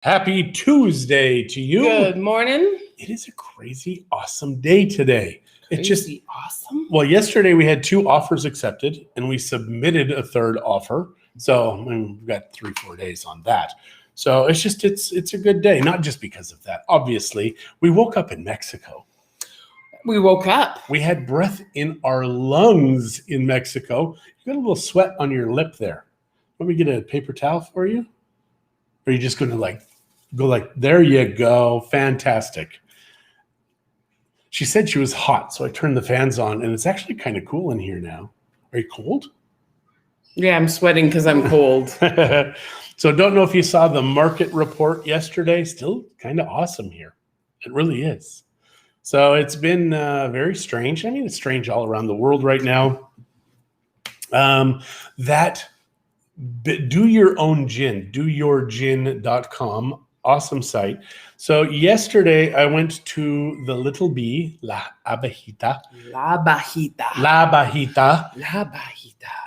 Happy Tuesday to you. Good morning. It is a crazy, awesome day today. It's just awesome. Well, yesterday we had 2 offers accepted and we submitted a 3rd offer. So we've got 3-4 days on that. So it's a good day, not just because of that. Obviously, we woke up in Mexico. We woke up. We had breath in our lungs in Mexico. You got a little sweat on your lip there. Let me get a paper towel for you. Or are you just going to go like, there you go. Fantastic. She said she was hot, so I turned the fans on, and it's actually kind of cool in here now. Are you cold? Yeah, I'm sweating because I'm cold. So don't know if you saw the market report yesterday. Still kind of awesome here. It really is. So it's been very strange. I mean, it's strange all around the world right now. Do your own gin, doyourgin.com. Awesome site. So yesterday I went to the Little Bee, La Bajita.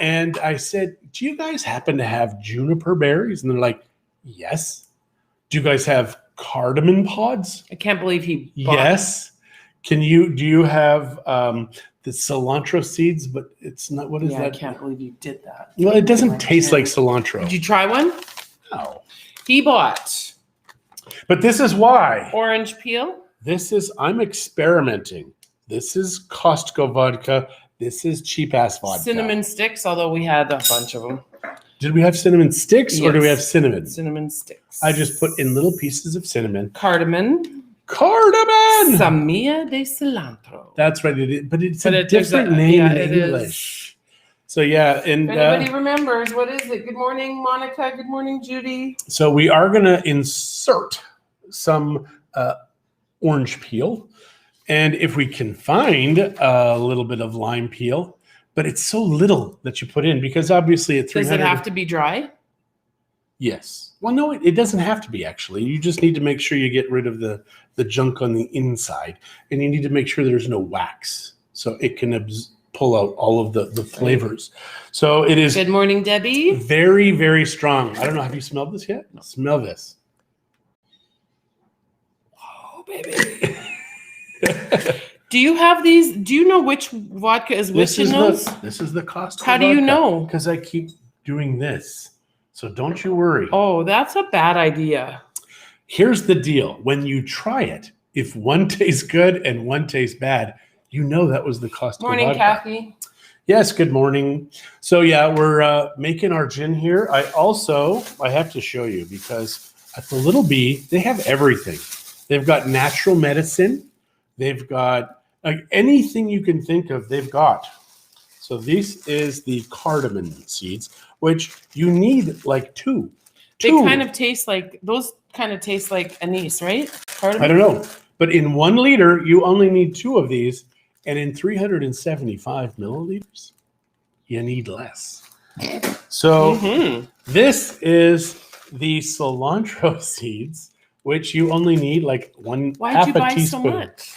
And I said, do you guys happen to have juniper berries? And they're like, yes. Do you guys have cardamom pods? I can't believe he bought. Yes. Do you have the cilantro seeds, but it's not, what is that? I can't believe you did that. Well, it doesn't taste like cilantro. Did you try one? No. He bought. But this is why. Orange peel. I'm experimenting. This is Costco vodka. This is cheap-ass vodka. Cinnamon sticks, although we had a bunch of them. Did we have cinnamon sticks or do we have cinnamon? Cinnamon sticks. I just put in little pieces of cinnamon. Cardamom. Semilla de cilantro. That's right. But it's a different name in English. So yeah, and if anybody remembers, what is it? Good morning, Monica. Good morning, Judy. So we are going to insert some orange peel, and if we can find a little bit of lime peel, but it's so little that you put in because obviously at 300. Does it have to be dry? Yes. Well, no, it doesn't have to be actually. You just need to make sure you get rid of the junk on the inside, and you need to make sure there's no wax so it can pull out all of the flavors. So it is. Good morning, Debbie. Very, very strong. I don't know. Have you smelled this yet? No. Smell this. Oh, baby. Do you have these? Do you know which vodka is which in those? This is the Costco. How do you know? Because I keep doing this. So don't you worry. Oh, that's a bad idea. Here's the deal. When you try it, if one tastes good and one tastes bad, you know that was the Costco morning, vodka. Kathy. Yes, good morning. So yeah, we're making our gin here. I have to show you because at the Little Bee, they have everything. They've got natural medicine. They've got anything you can think of, they've got. So this is the cardamom seeds, which you need like two. They kind of taste like anise, right? Cardamom? I don't know. But in 1 liter, you only need 2 of these. And in 375 milliliters, you need less. So This is the cilantro seeds, which you only need like half a teaspoon. Why'd you buy so much?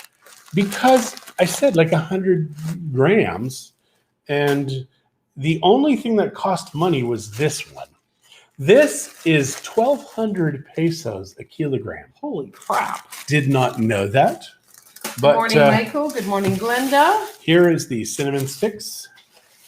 Because I said like 100 grams. And the only thing that cost money was this one. This is 1,200 pesos a kilogram. Holy crap. Did not know that. But, good morning, Michael. Good morning, Glenda. Here is the cinnamon sticks.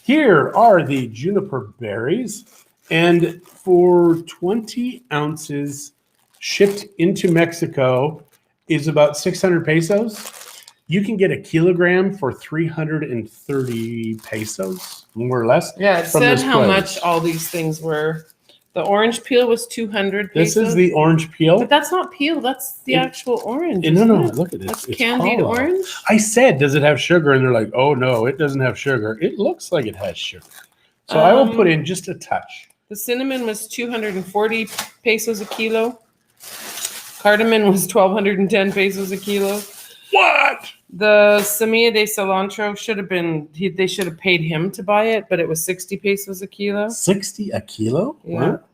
Here are the juniper berries. And for 20 ounces shipped into Mexico is about 600 pesos. You can get a kilogram for 330 pesos, more or less. Yeah, it said how much all these things were. The orange peel was 200 pesos. This is the orange peel. But that's not peel. That's the actual orange. No, look at this. That's candied orange. I said, does it have sugar? And they're like, oh, no, it doesn't have sugar. It looks like it has sugar. So I will put in just a touch. The cinnamon was 240 pesos a kilo. Cardamom was 1,210 pesos a kilo. What? The semilla de cilantro they should have paid him to buy it, but it was 60 pesos a kilo. 60 a kilo? Yeah. What?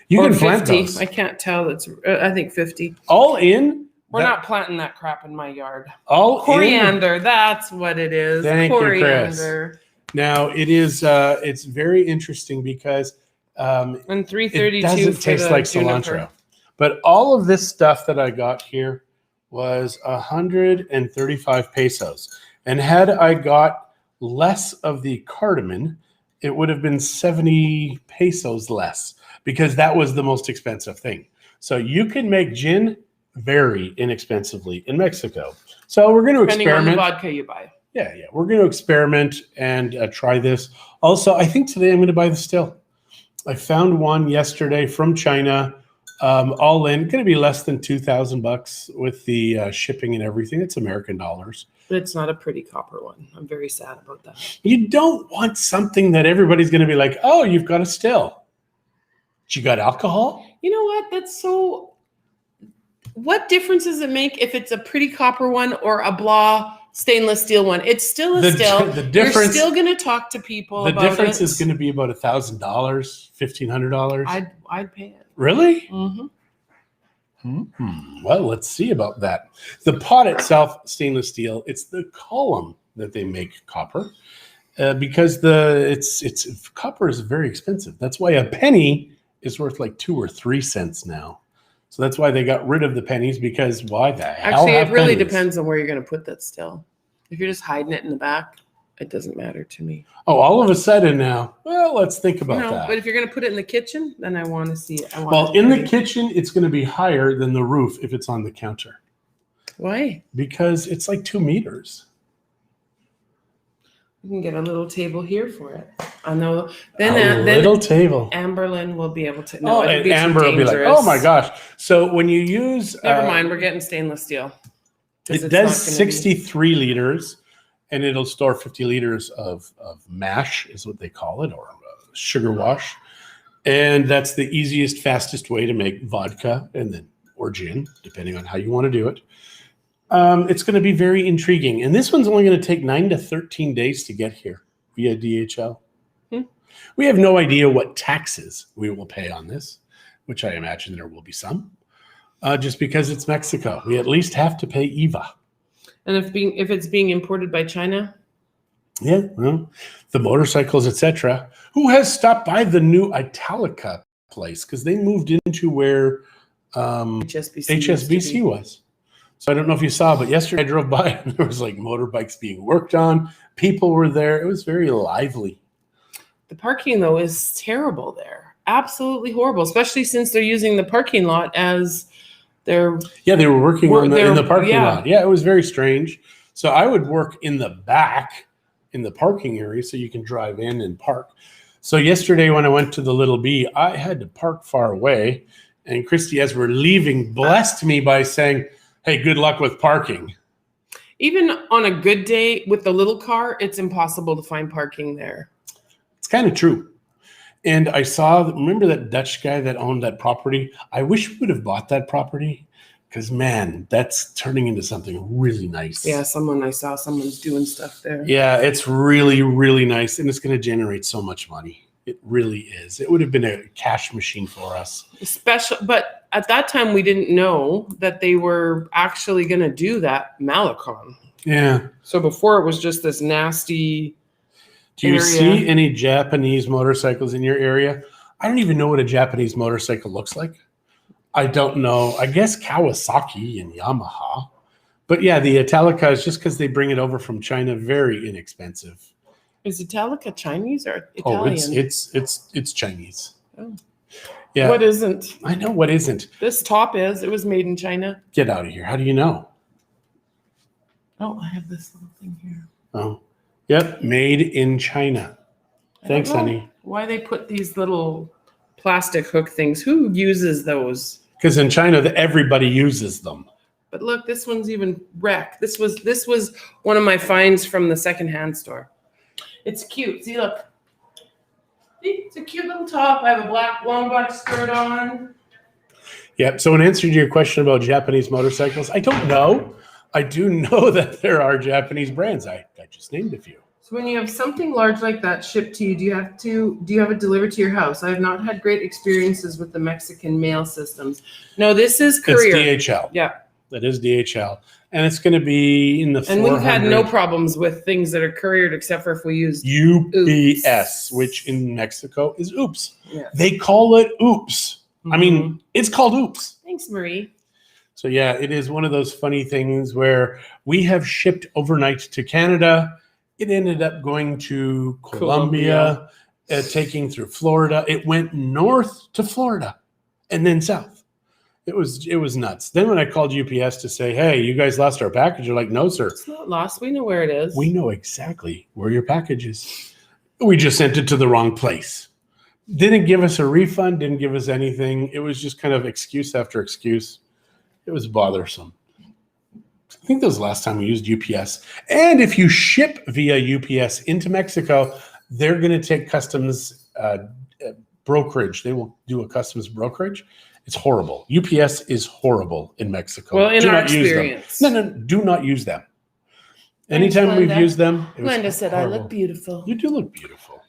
You or can 50. plant those. I can't tell. I think 50. All in? We're not planting that crap in my yard. All coriander, that's what it is. Thank coriander. You, Chris. Now it is. It's very interesting because and 332 it doesn't taste like juniper. cilantro. But all of this stuff that I got here was 135 pesos. And had I got less of the cardamom, it would have been 70 pesos less because that was the most expensive thing. So you can make gin very inexpensively in Mexico. So we're going to Depending on the experiment. vodka you buy. Yeah. We're going to experiment and try this. Also, I think today I'm going to buy the still. I found one yesterday from China. All in, going to be less than $2,000 with the shipping and everything. It's American dollars. But it's not a pretty copper one. I'm very sad about that. You don't want something that everybody's going to be like, oh, you've got a still. You got alcohol? You know what? That's so... What difference does it make if it's a pretty copper one or a blah stainless steel one? It's still a still. The difference, you're still going to talk to people about it. The difference is going to be about $1,000, $1,500. I'd pay it. Really? Mm-hmm. Well, let's see about that. The pot itself, stainless steel. It's the column that they make copper because copper is very expensive. That's why a penny is worth like 2 or 3 cents now. So that's why they got rid of the pennies because why the hell? Actually, it really pennies? depends on where you're going to put that still. If you're just hiding it in the back, it doesn't matter to me. Oh, all of a sudden now. Well, let's think about that. But if you're going to put it in the kitchen, then I want to see it. Well, in the kitchen, it's going to be higher than the roof if it's on the counter. Why? Because it's like 2 meters. We can get a little table here for it. I know. Then little table. Amberlyn will be able to. No, and Amber will be like, "Oh my gosh!" So when you use, never mind, we're getting stainless steel. It does 63 liters, and it'll store 50 liters of mash, is what they call it, or sugar wash, and that's the easiest, fastest way to make vodka or gin, depending on how you want to do it. It's going to be very intriguing. And this one's only going to take 9 to 13 days to get here via DHL. We have no idea what taxes we will pay on this, which I imagine there will be some, just because it's Mexico. We at least have to pay IVA. And if it's being imported by China? Yeah, well, the motorcycles, etc. Who has stopped by the new Italica place? Because they moved into where HSBC was. So I don't know if you saw, but yesterday I drove by and there was like motorbikes being worked on. People were there. It was very lively. The parking, though, is terrible there. Absolutely horrible, especially since they're using the parking lot as their... Yeah, they were working in the parking lot. Yeah, it was very strange. So I would work in the back in the parking area so you can drive in and park. So yesterday when I went to the Little B, I had to park far away. And Christie, as we're leaving, blessed me by saying, hey, good luck with parking. Even on a good day with the little car, it's impossible to find parking there. It's kind of true. And I remember that Dutch guy that owned that property? I wish we would have bought that property because, man, that's turning into something really nice. Yeah, I saw someone's doing stuff there. Yeah, it's really, really nice. And it's going to generate so much money. It really is. It would have been a cash machine for us. But at that time, we didn't know that they were actually going to do that Malecon. Yeah. So before it was just this nasty Do you see any Japanese motorcycles in your area? I don't even know what a Japanese motorcycle looks like. I don't know. I guess Kawasaki and Yamaha. But yeah, the Italica is just because they bring it over from China, very inexpensive. Is Italica Chinese or Italian? Oh, it's Chinese. Oh. Yeah. What isn't? I know what isn't. This top is. It was made in China. Get out of here. How do you know? Oh, I have this little thing here. Oh, yep. Made in China. Thanks, honey. Why they put these little plastic hook things? Who uses those? Because in China, everybody uses them. But look, this one's even wrecked. This was one of my finds from the secondhand store. It's cute. See, look. See, it's a cute little top. I have a long black skirt on. Yeah. So in answer to your question about Japanese motorcycles, I don't know. I do know that there are Japanese brands. I just named a few. So when you have something large like that shipped to you, do you have it delivered to your house? I have not had great experiences with the Mexican mail systems. No, this is courier. It's DHL. Yeah. That is DHL. And it's going to be in the 400. And we've had no problems with things that are couriered except for if we use UPS, which in Mexico is oops. Yeah. They call it oops. Mm-hmm. I mean, it's called oops. Thank Thanks, Marie. So yeah, it is one of those funny things where we have shipped overnight to Canada. It ended up going to Colombia, taking through Florida. It went north to Florida and then south. It was nuts. Then when I called UPS to say, hey, you guys lost our package, they're like, no, sir. It's not lost. We know where it is. We know exactly where your package is. We just sent it to the wrong place. Didn't give us a refund, didn't give us anything. It was just kind of excuse after excuse. It was bothersome. I think that was the last time we used UPS. And if you ship via UPS into Mexico, they're going to take customs brokerage. They will do a customs brokerage. It's horrible. UPS is horrible in Mexico. Well, in do our not use them. experience. No, do not use them. Anytime we've used them, it was Glenda said, horrible. I look beautiful. You do look beautiful.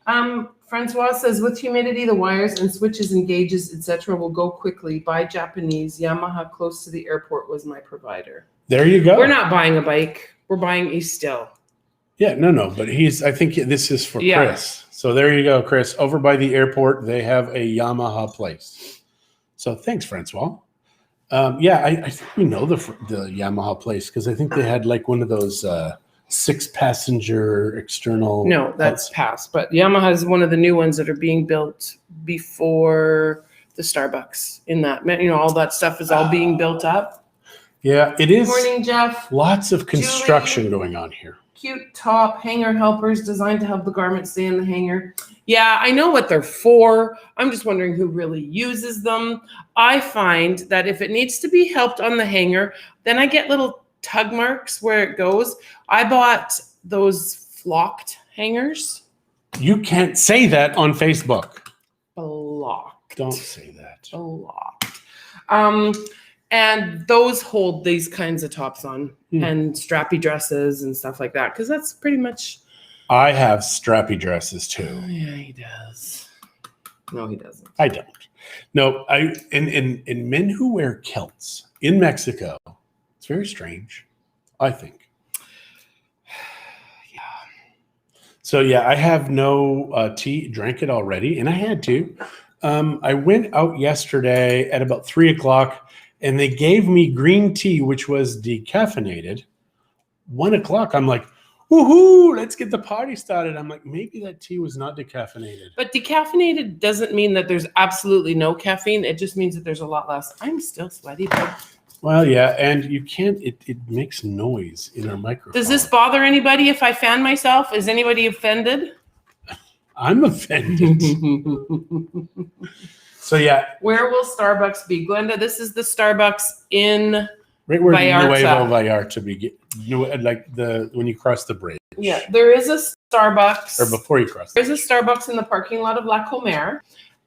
Francois says, with humidity, the wires and switches and gauges, etc., will go quickly. Buy Japanese. Yamaha close to the airport was my provider. There you go. We're not buying a bike. We're buying a still. Yeah, no. But I think this is for Chris. So there you go, Chris. Over by the airport, they have a Yamaha place. So thanks, Francois. I think we know the Yamaha place because I think they had like one of those 6-passenger external. No, that's past. But Yamaha is one of the new ones that are being built before the Starbucks. In that, all that stuff is all being built up. Yeah, it is. Morning, Jeff. Lots of construction going on here. Cute top hanger helpers designed to help the garment stay in the hanger. Yeah, I know what they're for. I'm just wondering who really uses them. I find that if it needs to be helped on the hanger, then I get little tug marks where it goes. I bought those flocked hangers. You can't say that on Facebook. Blocked. Don't say that. Blocked. And those hold these kinds of tops on and strappy dresses and stuff like that. Because that's pretty much. I have strappy dresses too. Oh, yeah, he does. No, he doesn't. I don't. No, in men who wear kilts in Mexico, it's very strange, I think. Yeah. So yeah, I have no tea, drank it already, and I had to. I went out yesterday at about 3:00 and they gave me green tea, which was decaffeinated. 1:00, I'm like, woohoo, let's get the party started. I'm like, maybe that tea was not decaffeinated. But decaffeinated doesn't mean that there's absolutely no caffeine. It just means that there's a lot less. I'm still sweaty, though. Well, yeah, and you can't, it makes noise in our microphone. Does this bother anybody if I fan myself? Is anybody offended? I'm offended. So, yeah. Where will Starbucks be? Glenda, this is the Starbucks in right where Vallarta. Nuevo Vallarta begin, like when you cross the bridge. Yeah, there is a Starbucks. Or before you cross. There's a Starbucks in the parking lot of La Comer.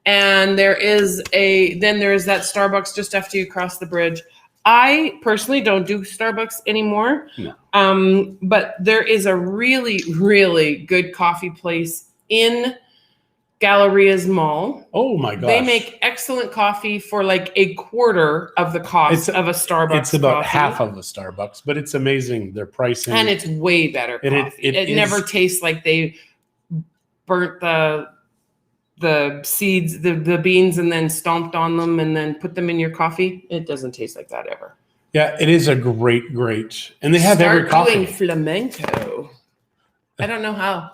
And there's that Starbucks just after you cross the bridge. I personally don't do Starbucks anymore. No. But there is a really, really good coffee place in Galleria's Mall. Oh my gosh. They make excellent coffee for like a quarter of the cost of a Starbucks. It's about coffee. half of a Starbucks, but it's amazing. Their pricing. And it's way better coffee. It never tastes like they burnt the seeds, the beans, and then stomped on them and then put them in your coffee. It doesn't taste like that ever. Yeah, it is a great, and they have every coffee. Doing flamenco. I don't know how.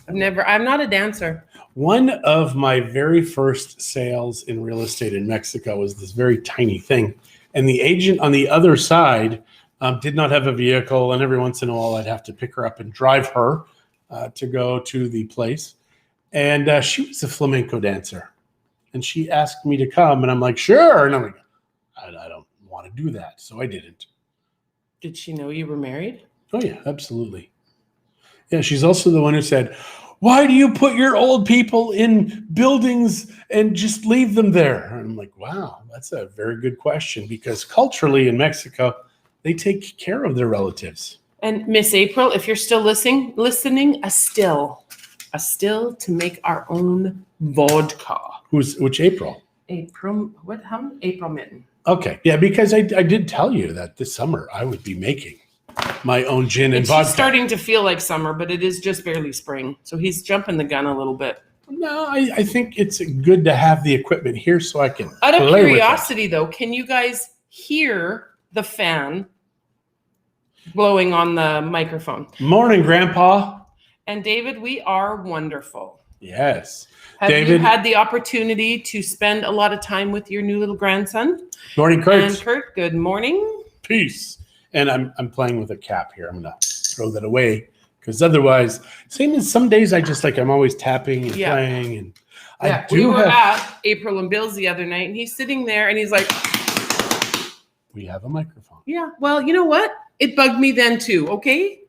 I'm not a dancer. One of my very first sales in real estate in Mexico was this very tiny thing. And the agent on the other side did not have a vehicle. And every once in a while, I'd have to pick her up and drive her to go to the place. And she was a flamenco dancer. And she asked me to come. And I'm like, sure. And I'm like, I don't want to do that. So I didn't. Did she know you were married? Oh, yeah, absolutely. Yeah, she's also the one who said, why do you put your old people in buildings and just leave them there? And I'm like, wow, that's a very good question because culturally in Mexico, they take care of their relatives. And Miss April, if you're still listening, a still to make our own vodka. Which April? April Mitten. Okay, yeah, because I did tell you that this summer I would be making my own gin and vodka. It's starting to feel like summer, but it is just barely spring. So he's jumping the gun a little bit. No, I think it's good to have the equipment here so I can Out of play with it. curiosity, though, can you guys hear the fan blowing on the microphone? Morning, Grandpa. And David, we are wonderful. Yes. Have you David. had the opportunity to spend a lot of time with your new little grandson? Morning, Kurt. And Kurt, good morning. Peace. And I'm playing with a cap here. I'm gonna throw that away because otherwise, same as some days I'm always tapping and playing, and Yeah, we were at April and Bill's the other night, and he's sitting there and he's like, we have a microphone. yeah, well, you know what? It bugged me then too, okay?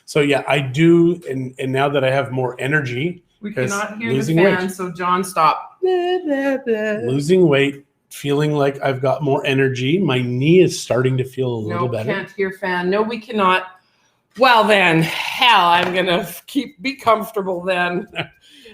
So yeah, I do, and now that I have more energy, We cannot hear the losing fan, weight. so John, stop. Blah, blah, blah. Losing weight, feeling like I've got more energy. My knee is starting to feel a little No, better. can't hear fan. No, we cannot. Well then, hell, I'm gonna be comfortable then.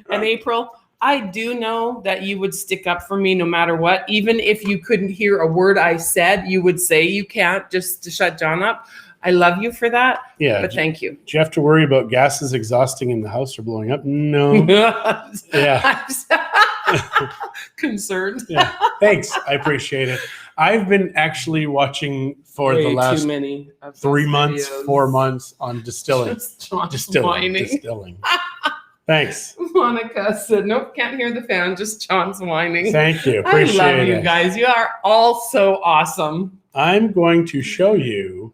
And April, I do know that you would stick up for me no matter what. Even if you couldn't hear a word I said, you would say you can't just to shut John up. I love you for that. Yeah. But thank you. Do you have to worry about gases exhausting in the house or blowing up? No. Yeah. Concerned. Yeah. Thanks. I appreciate it. I've been actually watching for the last too many of 3 those months, videos. 4 months on distilling. Just John Distilling. whining. Distilling. Thanks. Monica said, nope, can't hear the fan, just John's whining. Thank you. I Appreciate love it. you guys. You are all so awesome. I'm going to show you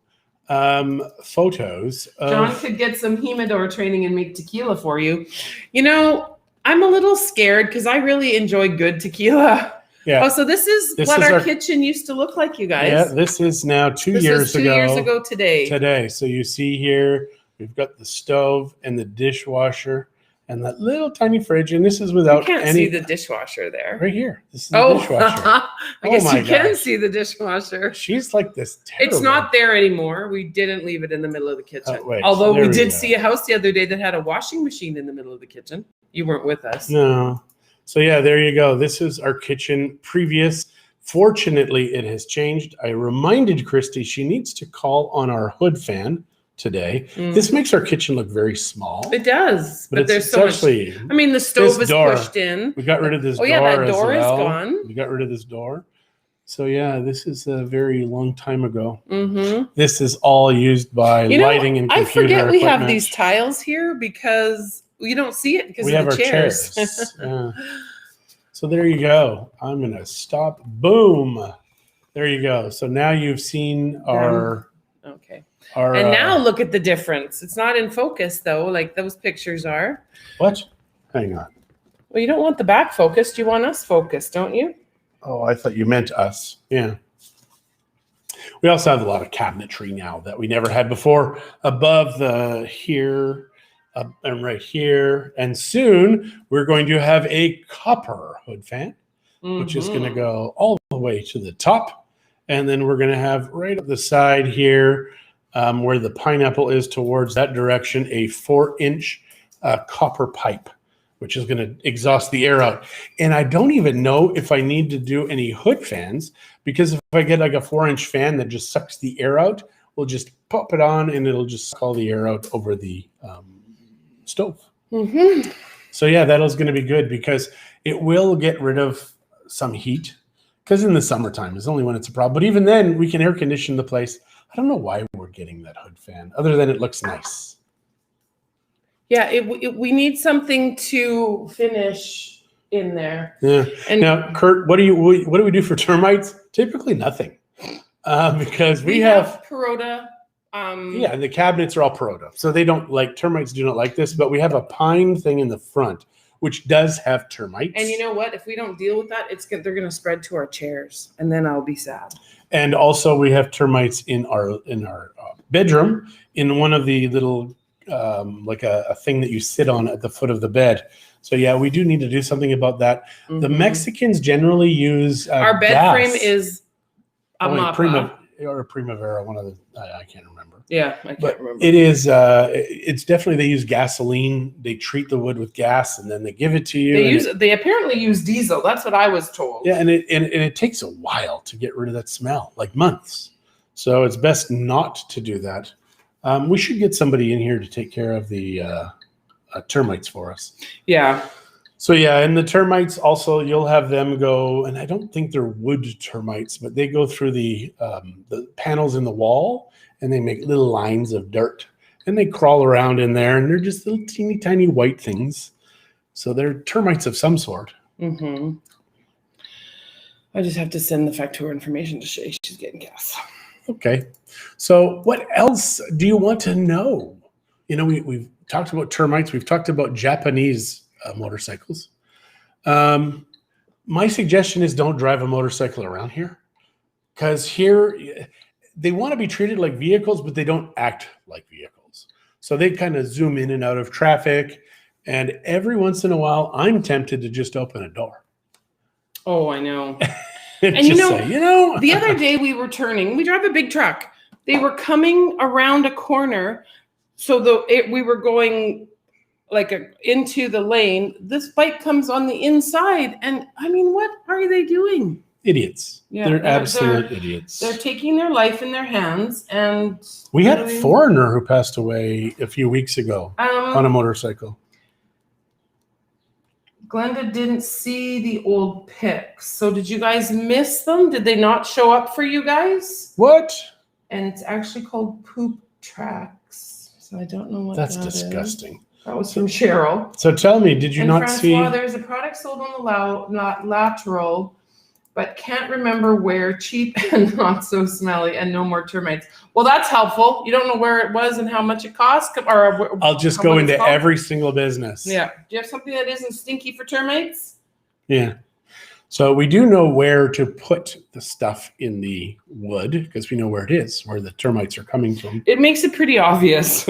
photos of John could get some humidor training and make tequila for you. You know, I'm a little scared because I really enjoy good tequila. Yeah. Oh, so this is This what is our our kitchen used to look like, you guys. Yeah, this is now 2 This years was 2 ago. years ago today. Today. So you see here, we've got the stove and the dishwasher and that little tiny fridge. And this is You without can't any. see the dishwasher there. Right here. This is the Oh, dishwasher. I Oh guess my you can gosh. see the dishwasher. She's like this terrible. It's not there anymore. We didn't leave it in the middle of the kitchen. Oh, wait, Although there we we did go. see a house the other day that had a washing machine in the middle of the kitchen. You weren't with us. No. So yeah, there you go. This is our kitchen previous. Fortunately, it has changed. I reminded Christie she needs to call on our hood fan today. This makes our kitchen look very small. It does, but it's there's so much. actually, I mean, the stove this is door. pushed in. we got rid of this Oh door. yeah, that as door is well. gone. We got rid of this door. So yeah, this is a very long time ago. Mm-hmm. This is all used by You know, lighting and I computer forget we have equipment. these tiles here because you don't see it because We of have the our chairs. Yeah. So there you go. I'm gonna stop. Boom. There you go. So now you've seen our Okay. our. And now look at the difference. It's not in focus though, like those pictures are. What? Hang on. Well, you don't want the back focused. You want us focused, don't you? Oh, I thought you meant us. Yeah. We also have a lot of cabinetry now that we never had before. Above the here, and right here, and soon we're going to have a copper hood fan, which is going to go all the way to the top, and then we're going to have right up the side here, where the pineapple is towards that direction, a 4-inch copper pipe, which is going to exhaust the air out. And I don't even know if I need to do any hood fans, because if I get like a 4-inch fan that just sucks the air out, we'll just pop it on and it'll just suck all the air out over the stove. Mm-hmm. So yeah, that is going to be good because it will get rid of some heat, because in the summertime is only when it's a problem. But even then, we can air condition the place. I don't know why we're getting that hood fan, other than it looks nice. Yeah, we need something to finish in there. Yeah. And Now, Kurt, what do we do for termites? Typically nothing, because we have Perota. yeah, and the cabinets are all Perota, so they don't like termites. Do not like this, but we have a pine thing in the front, which does have termites. And you know what? If we don't deal with that, they're going to spread to our chairs, and then I'll be sad. And also, we have termites in our bedroom, in one of the little like a thing that you sit on at the foot of the bed. So yeah, we do need to do something about that. Mm-hmm. The Mexicans generally use our bed gas. frame is a mapa. Or Primavera, one of the I can't remember. Yeah, I can't But remember. it is it's definitely, they use gasoline. They treat the wood with gas and then they give it to you. They apparently use diesel. That's what I was told. Yeah, and it takes a while to get rid of that smell, like months. So it's best not to do that. We should get somebody in here to take care of the termites for us. Yeah. So yeah, and the termites also, you'll have them go, and I don't think they're wood termites, but they go through the panels in the wall and they make little lines of dirt and they crawl around in there and they're just little teeny tiny white things. So they're termites of some sort. Mm-hmm. I just have to send the factura information to Shay. She's getting gas. Okay. So what else do you want to know? You know, we've talked about termites. We've talked about Japanese motorcycles. My suggestion is don't drive a motorcycle around here, because here they want to be treated like vehicles, but they don't act like vehicles. So they kind of zoom in and out of traffic. And every once in a while, I'm tempted to just open a door. Oh, I know. And And say, the other day we drive a big truck. They were coming around a corner. So we were going into the lane. This bike comes on the inside. And I mean, what are they doing? Idiots. Yeah, they're absolute idiots. They're taking their life in their hands. And we had a foreigner who passed away a few weeks ago on a motorcycle. Glenda didn't see the old pics. So did you guys miss them? Did they not show up for you guys? What? And it's actually called Poop Tracks. So I don't know what That's that disgusting. is. That was from Cheryl. So tell me, did you and not Francois, see? There's a product sold on the lateral, but can't remember where. Cheap and not so smelly, and no more termites. Well, that's helpful. You don't know where it was and how much it cost, or I'll just go into every single business. Yeah. Do you have something that isn't stinky for termites? Yeah. So we do know where to put the stuff in the wood, because we know where it is, where the termites are coming from. It makes it pretty obvious.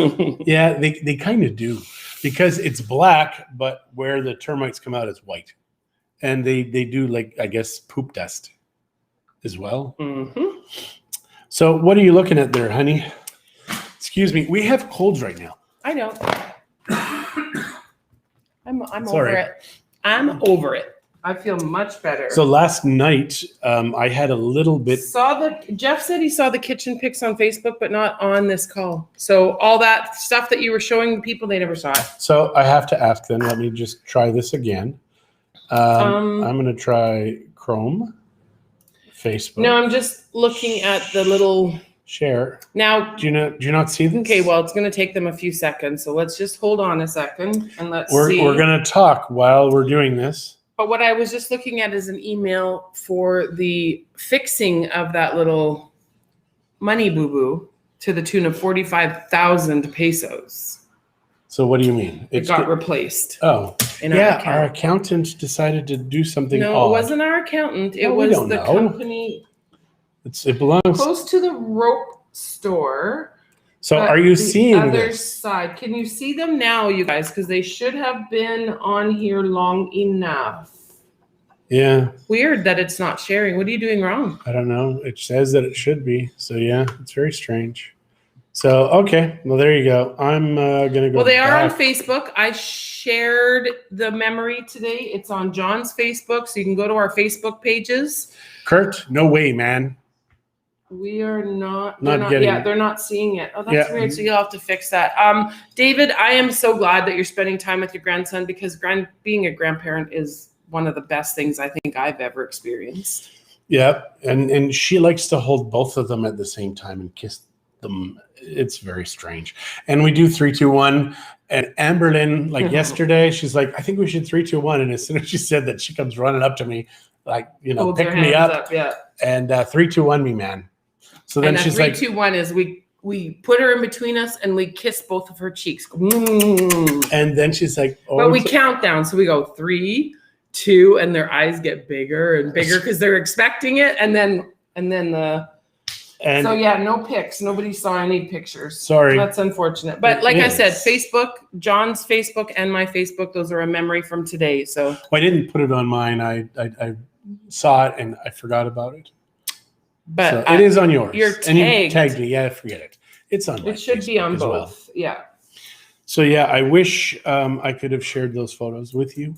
Yeah, they kind of do, because it's black, but where the termites come out is white. And they do, like, I guess, poop dust as well. Mm-hmm. So what are you looking at there, honey? Excuse me. We have colds right now. I know. I'm Sorry. over it. I'm over it. I feel much better. So last night, I had a little bit. Jeff said he saw the kitchen pics on Facebook, but not on this call. So all that stuff that you were showing the people, they never saw it. So I have to ask then. Let me just try this again. I'm going to try Chrome, Facebook. No, I'm just looking at the little share. Now, do you not see this? Okay, well, it's going to take them a few seconds. So let's just hold on a second and let's see. We're going to talk while we're doing this. But what I was just looking at is an email for the fixing of that little money boo-boo to the tune of 45,000 pesos. So what do you mean? It got replaced. Oh, our accountant decided to do something odd. No, it wasn't our accountant. It was the company. It belongs close to the rope store. So are you seeing the other this? side? Can you see them now, you guys? Because they should have been on here long enough. Yeah. Weird that it's not sharing. What are you doing wrong? I don't know. It says that it should be. So yeah, it's very strange. So, okay. Well, there you go. I'm going to go. Well, they are on Facebook. I shared the memory today. It's on John's Facebook. So you can go to our Facebook pages. Kurt, no way, man. We are not getting it. They're not seeing it. Oh, that's weird. So you'll have to fix that. David, I am so glad that you're spending time with your grandson, because being a grandparent is one of the best things I think I've ever experienced. Yeah. And she likes to hold both of them at the same time and kiss them. It's very strange. And we do 3, 2, 1. And Amberlyn, like yesterday, she's like, I think we should 3, 2, 1. And as soon as she said that, she comes running up to me, like, pick me up. Yeah. And 3, 2, 1 me, man. So then she's 3, like, 2, 1 is we put her in between us and we kiss both of her cheeks. Mm. And then she's like, oh, but we count down. So we go 3, 2, and their eyes get bigger and bigger because they're expecting it. And then so yeah, no pics. Nobody saw any pictures. Sorry. That's unfortunate. But like I said, Facebook, John's Facebook and my Facebook, those are a memory from today. So well, I didn't put it on mine. I saw it and I forgot about it. But so it is on yours. You're tagged. And you tagged me. Yeah, forget it. It's on. It should be on both. Well. Yeah. So yeah, I wish I could have shared those photos with you,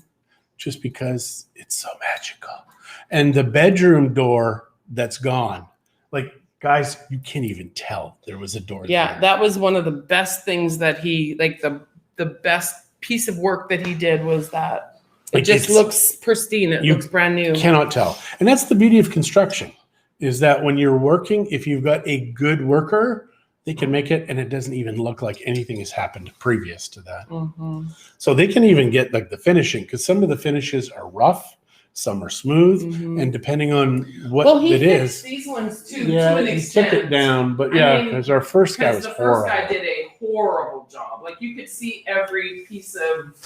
just because it's so magical. And the bedroom door that's gone, like, guys, you can't even tell there was a door. Yeah, there. that was one of the best things that he, like the best piece of work that he did was that it Like, just it's- looks pristine. It you looks brand new. Cannot tell. And that's the beauty of construction, is that when you're working, if you've got a good worker, they can make it and it doesn't even look like anything has happened previous to that. Mhm. So they can even get like the finishing, because some of the finishes are rough, some are smooth, Mhm. and depending on what Well, he it fixed is. these ones too, Yeah, to an he extent. took it down, but I yeah, mean, because our first guy Because was the first guy horrible. did a horrible job. Like you could see every piece of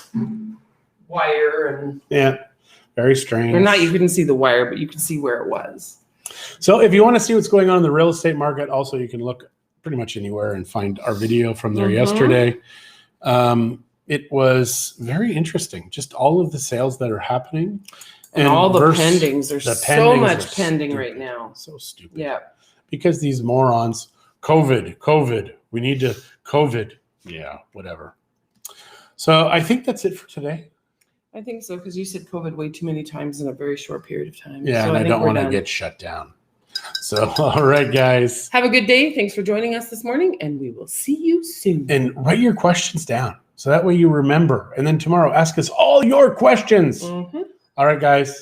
wire and Yeah, very strange. or not you couldn't see the wire, but you could see where it was. So if you want to see what's going on in the real estate market, also you can look pretty much anywhere and find our video from there Mhm. yesterday. It was very interesting, just all of the sales that are happening. And all the versus- pendings. There's the so pendings much are pending stupid. right now. So stupid. Yeah. Because these morons, COVID, we need to COVID. Yeah, whatever. So I think that's it for today. I think so, because you said COVID way too many times in a very short period of time. Yeah, so and I think don't we're want to done. get shut down. So, all right, guys. Have a good day. Thanks for joining us this morning, and we will see you soon. And write your questions down. So that way you remember. And then tomorrow, ask us all your questions. Mhm. All right, guys.